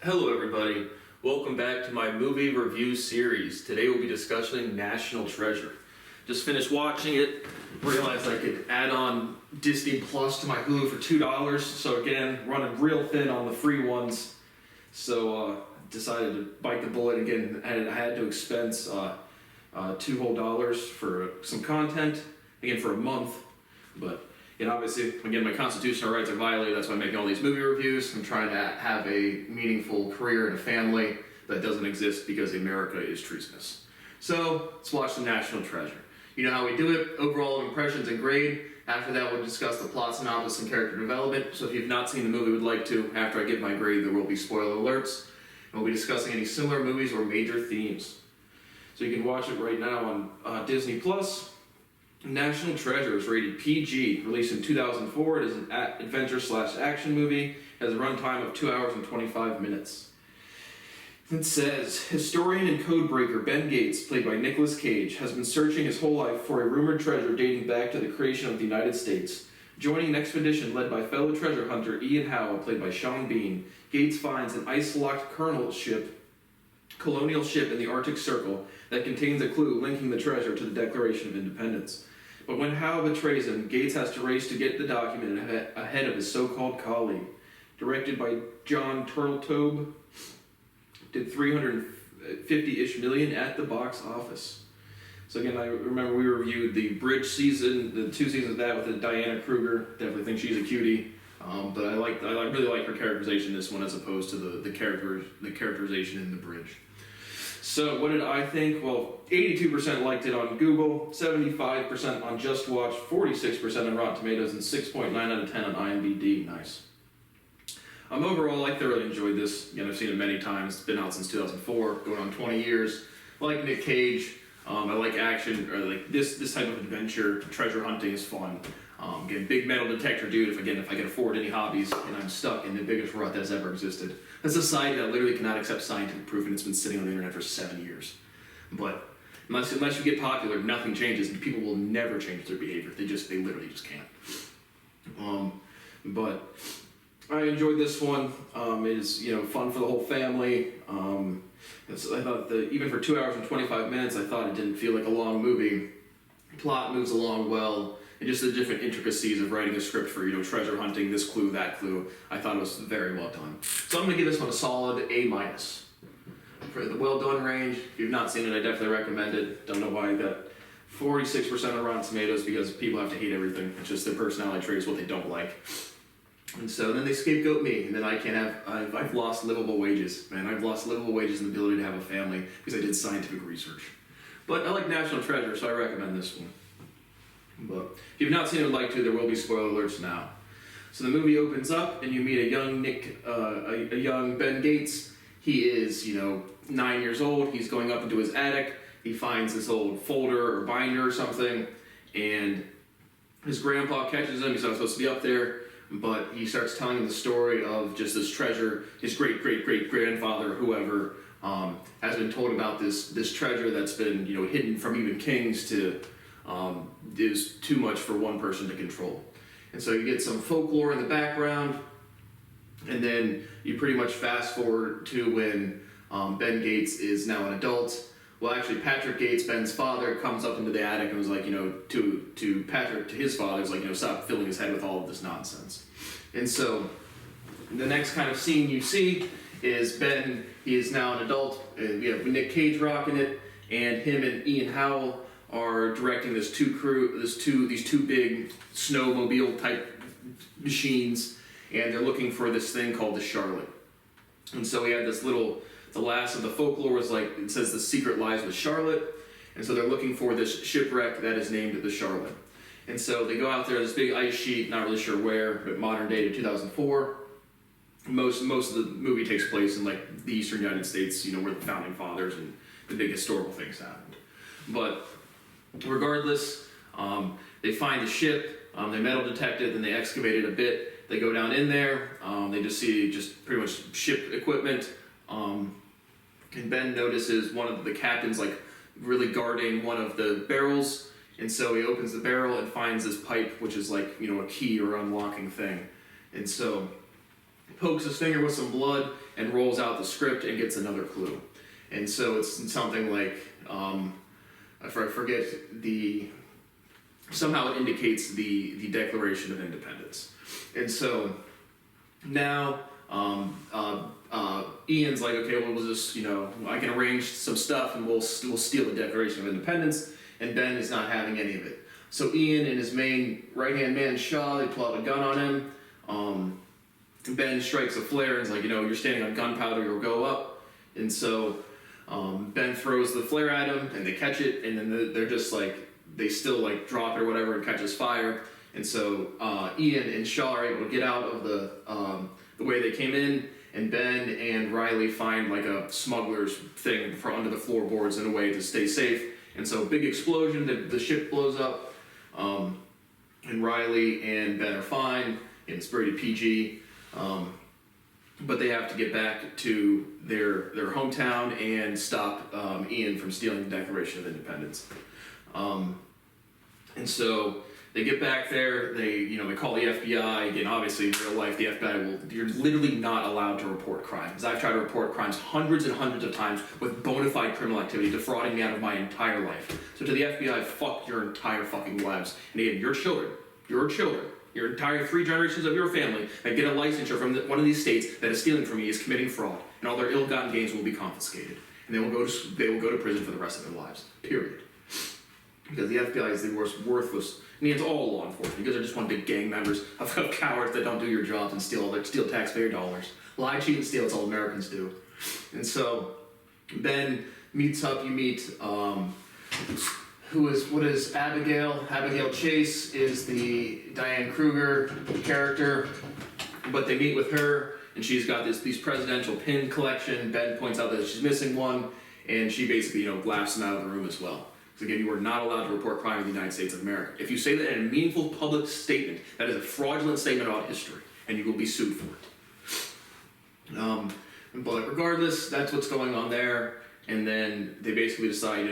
Hello everybody, welcome back to my movie review series. Today we'll be discussing National Treasure. Just finished watching it, realized I could add on Disney Plus to my Hulu for $2, so again, running real thin on the free ones. So decided to bite the bullet again. I had to expense $2 whole for some content, again for a month, but obviously, again, my constitutional rights are violated. That's why I'm making all these movie reviews. I'm trying to have a meaningful career and a family that doesn't exist because America is treasonous. So, let's watch The National Treasure. You know how we do it, overall impressions and grade. After that, we'll discuss the plot synopsis and character development. So if you've not seen the movie would like to, after I give my grade, there will be spoiler alerts. And we'll be discussing any similar movies or major themes. So you can watch it right now on Disney Plus. National Treasure is rated PG, released in 2004. It is an adventure/action movie. It has a runtime of 2 hours and 25 minutes. It says, historian and codebreaker Ben Gates, played by Nicolas Cage, has been searching his whole life for a rumored treasure dating back to the creation of the United States. Joining an expedition led by fellow treasure hunter Ian Howe, played by Sean Bean, Gates finds an ice-locked colonial ship in the Arctic Circle that contains a clue linking the treasure to the Declaration of Independence. But when Howe betrays him, Gates has to race to get the document ahead of his so-called colleague. Directed by John Turteltaub, did $350-ish million at the box office. So again, I remember we reviewed the Bridge season, the 2 seasons of that with Diana Kruger. Definitely think she's a cutie. But I really like her characterization in this one as opposed to the characterization in The Bridge. So what did I think? Well, 82% liked it on Google, 75% on Just Watch, 46% on Rotten Tomatoes, and 6.9 out of 10 on IMDb. Nice. Overall, I thoroughly enjoyed this. Again, I've seen it many times. It's been out since 2004, going on 20 years. I like Nick Cage. I like action, or like this type of adventure. Treasure hunting is fun. Again, big metal detector dude, if I can afford any hobbies and I'm stuck in the biggest rut that's ever existed. That's a society that literally cannot accept scientific proof and it's been sitting on the internet for 7 years. But unless you get popular, nothing changes and people will never change their behavior. They literally just can't. But I enjoyed this one. It is fun for the whole family. I thought even for 2 hours and 25 minutes, I thought it didn't feel like a long movie. Plot moves along well. And just the different intricacies of writing a script for, treasure hunting, this clue, that clue, I thought it was very well done. So I'm going to give this one a solid A-. For the well done range, if you've not seen it, I definitely recommend it. Don't know why I got 46% on Rotten Tomatoes, because people have to hate everything. It's just their personality traits, what they don't like. And so then they scapegoat me, and then I've lost livable wages. Man, I've lost livable wages and the ability to have a family because I did scientific research. But I like National Treasure, so I recommend this one. But if you've not seen it and would like to, there will be spoiler alerts now. So the movie opens up and you meet a young Ben Gates. He is, 9 years old. He's going up into his attic. He finds this old folder or binder or something, and his grandpa catches him. He's not supposed to be up there, but he starts telling him the story of just this treasure. His great-great-great-grandfather, whoever, has been told about this treasure that's been, hidden from even kings to... is too much for one person to control. And so you get some folklore in the background, and then you pretty much fast forward to when Ben Gates is now an adult. Well, actually, Patrick Gates, Ben's father, comes up into the attic and was like, to his father, was like, stop filling his head with all of this nonsense. And so the next kind of scene you see is Ben, he is now an adult, and we have Nick Cage rocking it, and him and Ian Howe are directing these two big snowmobile type machines, and they're looking for this thing called the Charlotte. And so we had the last of the folklore was like, it says the secret lies with Charlotte, and so they're looking for this shipwreck that is named the Charlotte. And so they go out there, this big ice sheet, not really sure where, but modern day to 2004. Most of the movie takes place in like the eastern United States, where the founding fathers and the big historical things happened. But regardless, they find the ship, they metal detect it, then they excavate it a bit. They go down in there, they just see pretty much ship equipment. And Ben notices one of the captains really guarding one of the barrels, and so he opens the barrel and finds this pipe, which is a key or unlocking thing. And so he pokes his finger with some blood, and rolls out the script and gets another clue. And so it's something like, I forget somehow it indicates the Declaration of Independence. And so now Ian's like, okay, well, we'll just, I can arrange some stuff and we'll steal the Declaration of Independence, and Ben is not having any of it. So Ian and his main right-hand man, Shaw, they pull out a gun on him. Ben strikes a flare and is like, you're standing on gunpowder, you'll go up. And so Ben throws the flare at him, and they catch it, and then they're just like, they still like drop it or whatever and catches fire. And so Ian and Shaw are able to get out of the way they came in, and Ben and Riley find like a smuggler's thing under the floorboards in a way to stay safe. And so big explosion, the ship blows up, and Riley and Ben are fine, and it's rated PG. But they have to get back to their hometown and stop Ian from stealing the Declaration of Independence. And so they get back there, they call the FBI. Again, obviously in real life, the FBI you're literally not allowed to report crimes. I've tried to report crimes hundreds and hundreds of times with bona fide criminal activity, defrauding me out of my entire life. So to the FBI, fuck your entire fucking lives. And again, your children, your entire 3 generations of your family that get a licensure from one of these states that is stealing from me is committing fraud, and all their ill-gotten gains will be confiscated, and they will go to prison for the rest of their lives. Period. Because the FBI is the worst worthless. I mean, it's all law enforcement. Because they're just one big gang members of cowards that don't do your jobs and steal taxpayer dollars. Lie, cheat, and steal. It's all Americans do. And so Ben meets up. You meet what is Abigail? Abigail Chase is the Diane Kruger character, but they meet with her, and she's got these presidential pin collection. Ben points out that she's missing one, and she basically laughs him out of the room as well. So again, you are not allowed to report crime in the United States of America. If you say that in a meaningful public statement, that is a fraudulent statement about history, and you will be sued for it. But regardless, that's what's going on there. And then they basically decide,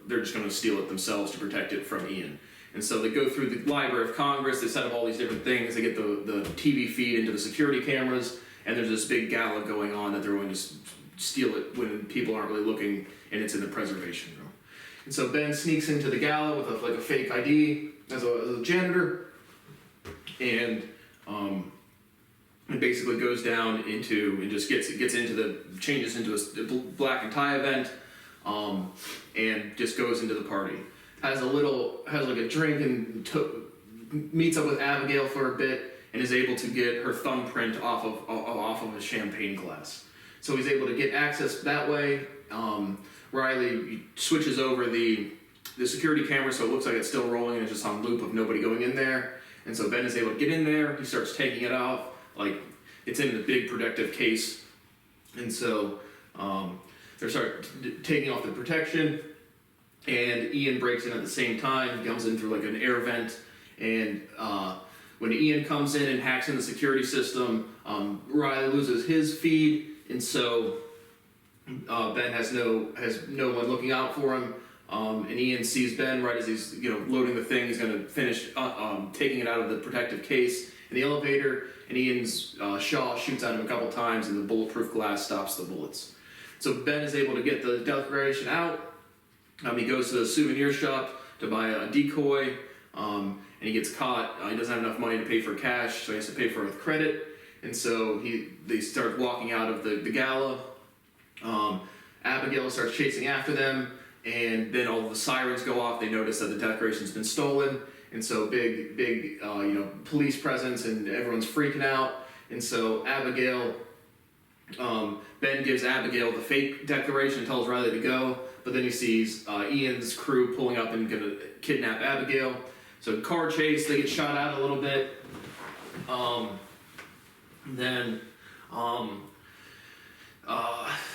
they're just going to steal it themselves to protect it from Ian. And so they go through the Library of Congress, they set up all these different things, they get the TV feed into the security cameras, and there's this big gala going on that they're going to steal it when people aren't really looking, and it's in the preservation room. And so Ben sneaks into the gala with a fake ID as a janitor, and basically goes down into and just changes into a black and tie event, and just goes into the party. Has like a drink and meets up with Abigail for a bit, and is able to get her thumbprint off of a champagne glass. So he's able to get access that way. Riley switches over the security camera so it looks like it's still rolling and it's just on loop of nobody going in there. And so Ben is able to get in there. He starts taking it off, like it's in the big protective case. And so they start taking off the protection, and Ian breaks in at the same time. He comes in through like an air vent, and when Ian comes in and hacks in the security system, Riley loses his feed, and so Ben has no one looking out for him, and Ian sees Ben right as he's loading the thing. He's going to finish taking it out of the protective case in the elevator, and Ian's Shaw shoots at him a couple times, and the bulletproof glass stops the bullets. So Ben is able to get the Declaration out. He goes to the souvenir shop to buy a decoy, and he gets caught. He doesn't have enough money to pay for cash, so he has to pay for it with credit. And so they start walking out of the gala. Abigail starts chasing after them, and then all of the sirens go off. They notice that the Declaration's been stolen, and so big police presence, and everyone's freaking out. And so Ben gives Abigail the fake Declaration and tells Riley to go, but then he sees Ian's crew pulling up and gonna kidnap Abigail. So car chase, they get shot out a little bit.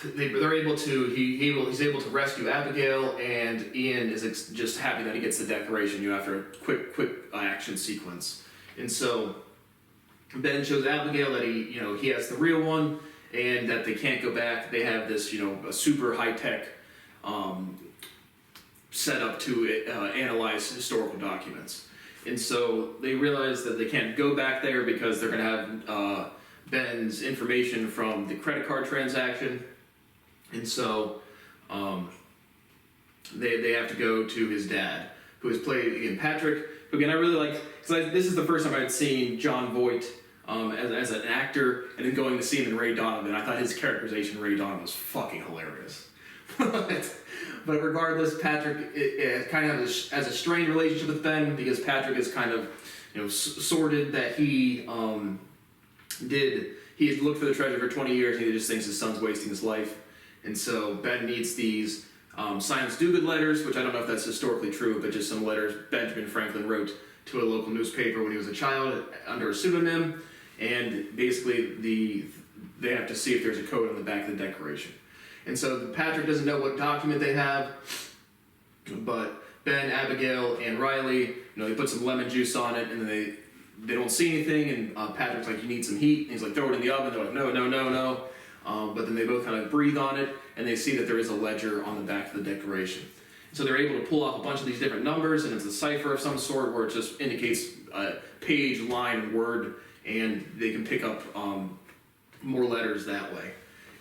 He's able to rescue Abigail, and Ian is just happy that he gets the Declaration after a quick action sequence. And so Ben shows Abigail that he has the real one, and that they can't go back. They have this a super high-tech setup to analyze historical documents. And so they realize that they can't go back there because they're going to have Ben's information from the credit card transaction, and so they have to go to his dad, who is played again Patrick. Who again I really like because this is the first time I'd seen Jon Voight as an actor, and then going to see him in Ray Donovan. I thought his characterization in Ray Donovan was fucking hilarious. But regardless, Patrick it kind of has a strained relationship with Ben because Patrick is kind of sordid that he had looked for the treasure for 20 years and he just thinks his son's wasting his life. And so Ben needs these Silas Dogood letters, which I don't know if that's historically true, but just some letters Benjamin Franklin wrote to a local newspaper when he was a child under a pseudonym. And basically they have to see if there's a code on the back of the declaration. And so Patrick doesn't know what document they have, but Ben, Abigail, and Riley, they put some lemon juice on it, and then they don't see anything, and Patrick's like, you need some heat, and he's like, throw it in the oven. They're like, no. But then they both kind of breathe on it, and they see that there is a ledger on the back of the declaration. So they're able to pull off a bunch of these different numbers, and it's a cipher of some sort where it just indicates page, line, and word, and they can pick up more letters that way.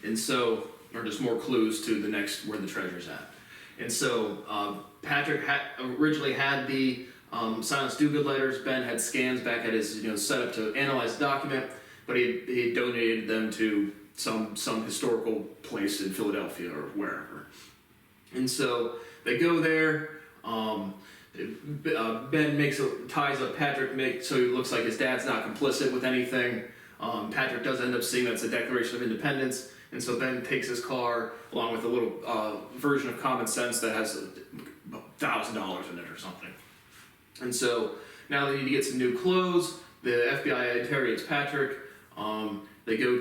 And so, or just more clues to the next where the treasure's at. And so Patrick originally had the Silas Dogood letters. Ben had scans back at his setup to analyze the document, but he donated them to some historical place in Philadelphia or wherever. And so they go there. Ben ties up Patrick so he looks like his dad's not complicit with anything. Patrick does end up seeing that's a Declaration of Independence. And so Ben takes his car along with a little version of common sense that has $1,000 in it or something. And so now they need to get some new clothes. The FBI interrogates Patrick. They go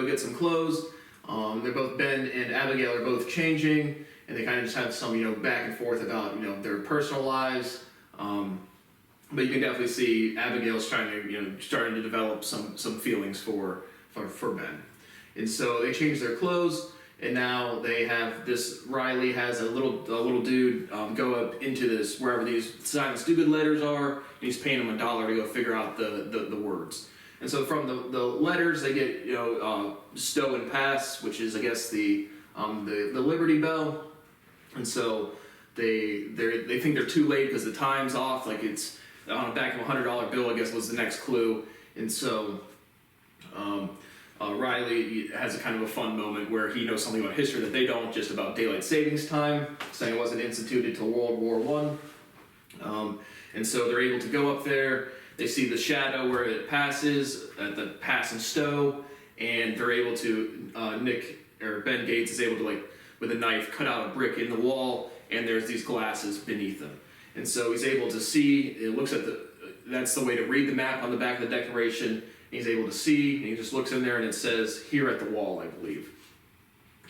get some clothes. They're both Ben and Abigail are both changing, and they kind of just have some back and forth about their personal lives. But you can definitely see Abigail's starting to develop some feelings for Ben. And so they change their clothes, and now they have this. Riley has a little dude go up into this wherever these Silas Dogood letters are, and he's paying him $1 to go figure out the words. And so from the letters they get Stow and Pass, which is I guess the Liberty Bell, and so they think they're too late because the time's off. Like it's on the back of a $100 bill, I guess was the next clue, and so. Riley has a kind of a fun moment where he knows something about history that they don't, just about daylight savings time, saying it wasn't instituted till World War I. And so they're able to go up there. They see the shadow where it passes at the Pass and Stow, and they're able to Ben Gates is able to with a knife cut out a brick in the wall, and there's these glasses beneath them. And so he's able to see. It looks at that's the way to read the map on the back of the Declaration. He's able to see, and he just looks in there, and it says, here at the wall, I believe.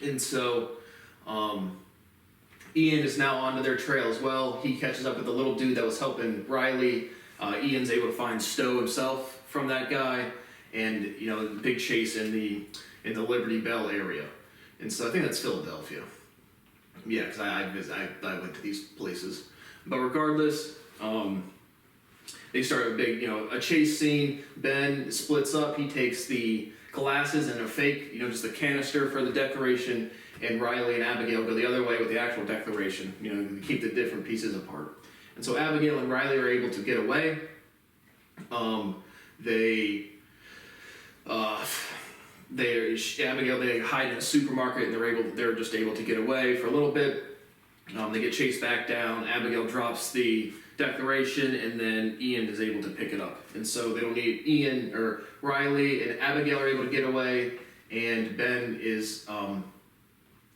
And so Ian is now onto their trail as well. He catches up with the little dude that was helping Riley. Ian's able to find Stow himself from that guy, and the big chase in the Liberty Bell area. And so I think that's Philadelphia. Yeah, because I went to these places. But regardless, they start a big, a chase scene. Ben splits up. He takes the glasses and a fake, just the canister for the Declaration, and Riley and Abigail go the other way with the actual Declaration, to keep the different pieces apart. And so Abigail and Riley are able to get away. Abigail, they hide in a supermarket, and they're just able to get away for a little bit. They get chased back down. Abigail drops the Declaration, and then Ian is able to pick it up. And so they don't need Ian or Riley, and Abigail are able to get away, and Ben is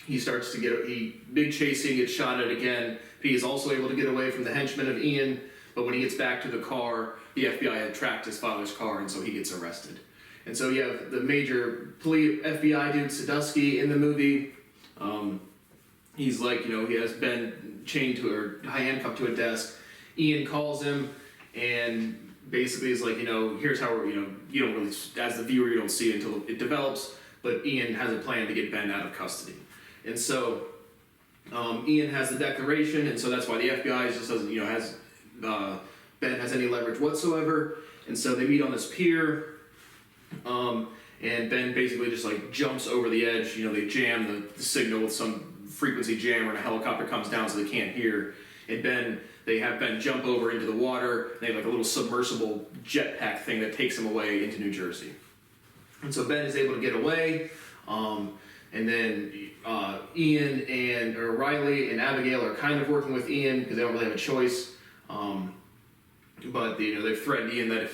he starts to big chasing, gets shot at again, but he is also able to get away from the henchmen of Ian. But when he gets back to the car, the FBI had tracked his father's car, and so he gets arrested. And so you have the major FBI dude Sadusky in the movie. He's he has Ben chained to or handcuffed to a desk. Ian calls him and basically is here's how we're, you don't really, as the viewer, you don't see it until it develops, but Ian has a plan to get Ben out of custody. And so Ian has the Declaration, and so that's why the FBI just doesn't, Ben has any leverage whatsoever. And so they meet on this pier, And Ben basically just like jumps over the edge. You know, they jam the signal with some frequency jammer, and a helicopter comes down so they can't hear. And they have Ben jump over into the water. They have like a little submersible jetpack thing that takes him away into New Jersey. And so Ben is able to get away. And then Ian and or Riley and Abigail are kind of working with Ian because they don't really have a choice. But they've threatened Ian that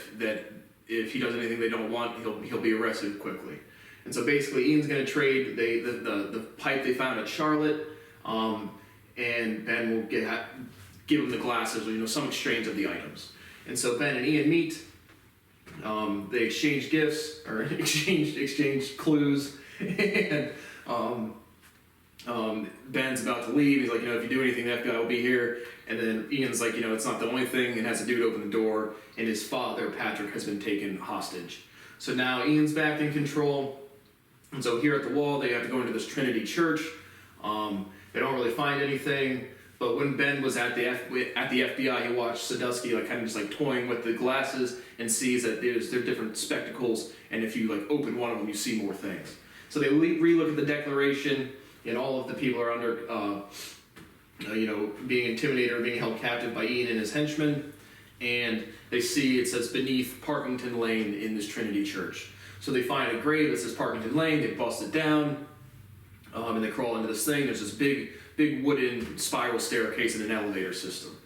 if he does anything they don't want, he'll be arrested quickly. And so basically, Ian's going to trade the pipe they found at Charlotte, and Ben will give him the glasses or some exchange of the items. And so Ben and Ian meet. They exchange gifts or exchange clues, and Ben's about to leave. He's like, if you do anything, the FBI will be here. And then Ian's like, it's not the only thing, and has a dude open the door, and his father, Patrick, has been taken hostage. So now Ian's back in control, and so here at the wall, they have to go into this Trinity Church. They don't really find anything, but when Ben was at the FBI, he watched Sadusky kind of just toying with the glasses and sees that they're different spectacles, and if you open one of them, you see more things. So they re-look at the Declaration, and all of the people are under being intimidated or being held captive by Ian and his henchmen, and they see it says beneath Parkington Lane in this Trinity Church. So they find a grave that says Parkington Lane, they bust it down, and they crawl into this thing. There's this big wooden spiral staircase and an elevator system.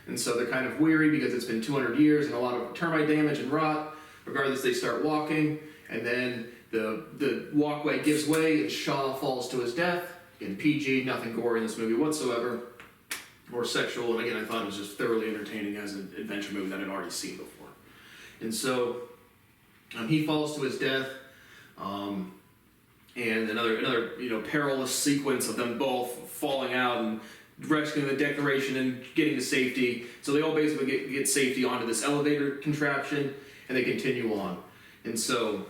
And so they're kind of weary because it's been 200 years and a lot of termite damage and rot. Regardless, they start walking, and then the walkway gives way and Shaw falls to his death. In PG, nothing gory in this movie whatsoever, or sexual, and again, I thought it was just thoroughly entertaining as an adventure movie that I'd already seen before. And so, he falls to his death, and another perilous sequence of them both falling out and rescuing the Declaration and getting to safety. So they all basically get safety onto this elevator contraption, and they continue on. And so,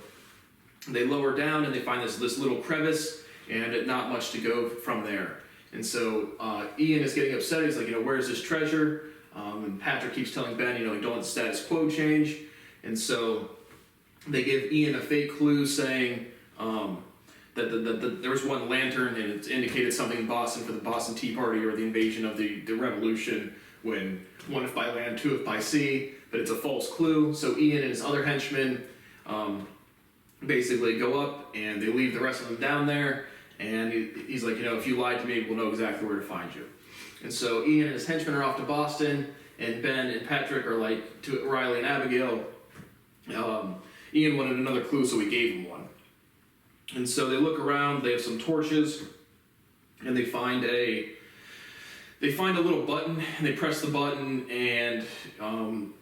they lower down and they find this little crevice, and not much to go from there. And so Ian is getting upset. He's like, where's this treasure? And Patrick keeps telling Ben, don't let the status quo change. And so they give Ian a fake clue saying that there was one lantern and it indicated something in Boston for the Boston Tea Party or the invasion of the Revolution, when one if by land, two if by sea, but it's a false clue. So Ian and his other henchmen basically go up and they leave the rest of them down there. And he's like, if you lied to me, we'll know exactly where to find you. And so Ian and his henchmen are off to Boston, and Ben and Patrick are to Riley and Abigail. Ian wanted another clue, so we gave him one. And so they look around, they have some torches, and they find a little button, and they press the button, and it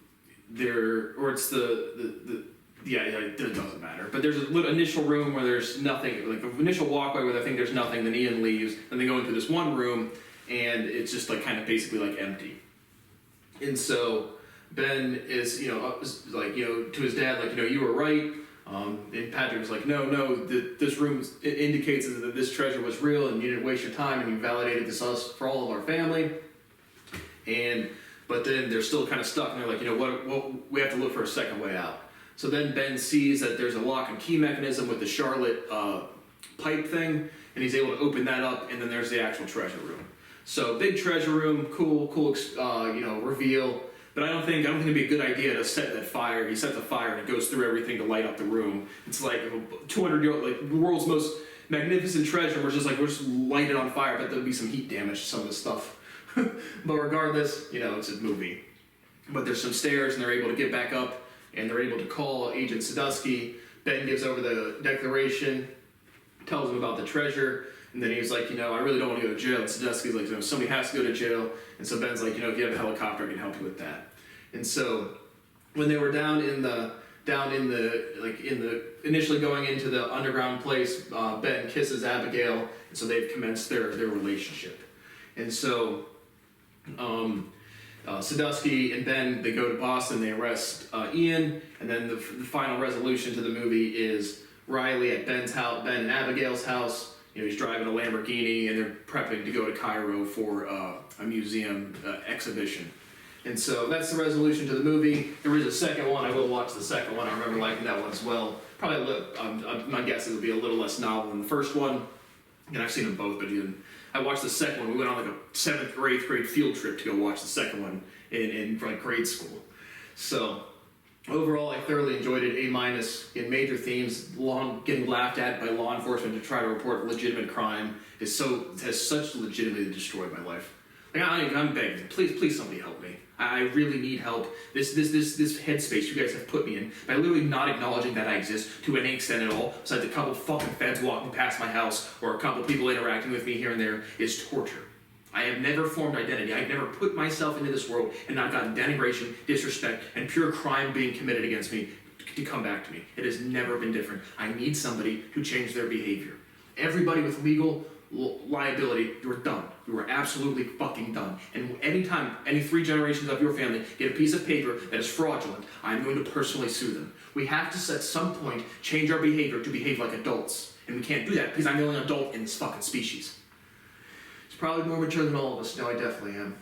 doesn't matter. But there's a little initial room where there's nothing, an initial walkway where I think there's nothing, then Ian leaves, and they go into this one room, and it's just basically empty. And so Ben is, to his dad, you were right. And Patrick was like, no, this room indicates that this treasure was real, and you didn't waste your time, and you validated this for all of our family. But then they're still kind of stuck, and they're like, what, we have to look for a second way out. So then Ben sees that there's a lock and key mechanism with the Charlotte pipe thing, and he's able to open that up, and then there's the actual treasure room. So big treasure room, cool, reveal. But I don't think it'd be a good idea to set that fire. He sets a fire and it goes through everything to light up the room. It's 200-year-old, the world's most magnificent treasure. We're just light it on fire, but there'll be some heat damage to some of the stuff. But regardless, it's a movie. But there's some stairs, and they're able to get back up. And they're able to call Agent Sadusky. Ben gives over the Declaration, tells him about the treasure, and then he's like, I really don't want to go to jail. And Sadusky's like, somebody has to go to jail. And so Ben's like, if you have a helicopter, I can help you with that. And so when they were down in the initially going into the underground place, Ben kisses Abigail, and so they've commenced their relationship. And so Sadusky and Ben, they go to Boston, they arrest Ian, and then the final resolution to the movie is Riley at Ben and Abigail's house. He's driving a Lamborghini, and they're prepping to go to Cairo for a museum exhibition. And so that's the resolution to the movie. There is a second one. I will watch the second one. I remember liking that one as well. my guess it would be a little less novel than the first one. And I've seen them both, but I watched the second one. We went on like a 7th or 8th grade field trip to go watch the second one in like grade school. So overall, I thoroughly enjoyed it. A- in major themes. Getting laughed at by law enforcement to try to report legitimate crime has such legitimately destroyed my life. Like I'm begging, please somebody help me. I really need help. This headspace you guys have put me in by literally not acknowledging that I exist to any extent at all, besides a couple fucking feds walking past my house or a couple people interacting with me here and there, is torture. I have never formed identity. I've never put myself into this world and not gotten denigration, disrespect, and pure crime being committed against me to come back to me. It has never been different. I need somebody to change their behavior. Everybody with legal liability, you are done. You are absolutely fucking done. And anytime any 3 generations of your family get a piece of paper that is fraudulent, I'm going to personally sue them. We have to, at some point, change our behavior to behave like adults. And we can't do that because I'm the only adult in this fucking species. It's probably more mature than all of us. No, I definitely am.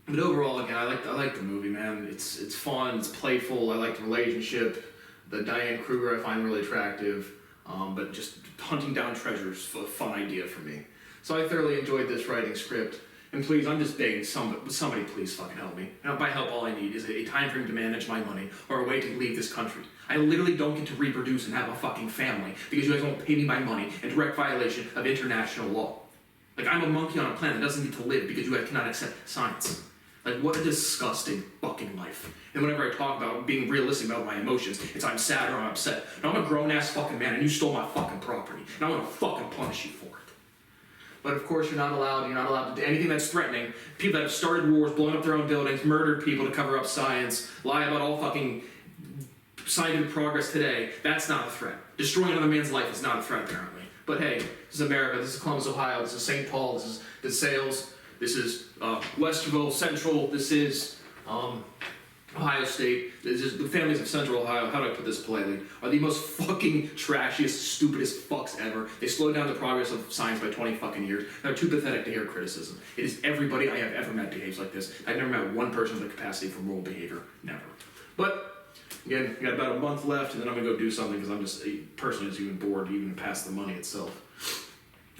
But overall, again, I like the movie, man. It's fun, it's playful. I like the relationship. The Diane Kruger I find really attractive. But just hunting down treasures is a fun idea for me. So I thoroughly enjoyed this writing script. And please, I'm just begging somebody please fucking help me. And by help, all I need is a time frame to manage my money or a way to leave this country. I literally don't get to reproduce and have a fucking family because you guys won't pay me my money in direct violation of international law. Like, I'm a monkey on a planet that doesn't get to live because you guys cannot accept science. Like, what a disgusting fucking life. And whenever I talk about being realistic about my emotions, it's I'm sad or I'm upset. Now, I'm a grown-ass fucking man and you stole my fucking property. And I'm gonna fucking punish you for it. But of course, you're not allowed to do anything that's threatening. People that have started wars, blown up their own buildings, murdered people to cover up science, lie about all fucking scientific progress today, that's not a threat. Destroying another man's life is not a threat, apparently. But hey, this is America, this is Columbus, Ohio, this is St. Paul, this is DeSales, this is Westerville, Central, this is Ohio State. This is the families of Central Ohio, how do I put this politely, are the most fucking trashiest, stupidest fucks ever. They slowed down the progress of science by 20 fucking years. They're too pathetic to hear criticism. It is everybody I have ever met behaves like this. I've never met one person with the capacity for moral behavior. Never. But again, we got about a month left, and then I'm gonna go do something because I'm just personally just even bored even past the money itself.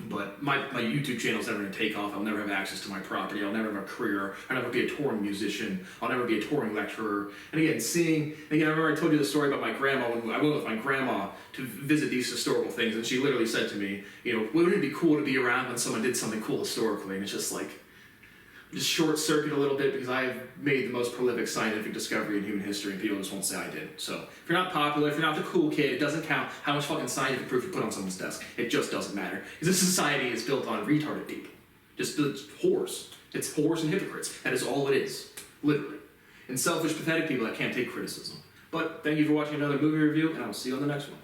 But my YouTube channel is never going to take off. I'll never have access to my property. I'll never have a career. I'll never be a touring musician. I'll never be a touring lecturer. And again, I remember I told you the story about my grandma when I went with my grandma to visit these historical things, and she literally said to me, wouldn't it be cool to be around when someone did something cool historically? And it's just like, just short circuit a little bit because I've made the most prolific scientific discovery in human history and people just won't say I did. So if you're not popular, if you're not the cool kid, it doesn't count how much fucking scientific proof you put on someone's desk. It just doesn't matter. Because this society is built on retarded people. Just whores. It's whores and hypocrites. That is all it is. Literally. And selfish, pathetic people that can't take criticism. But thank you for watching another movie review, and I will see you on the next one.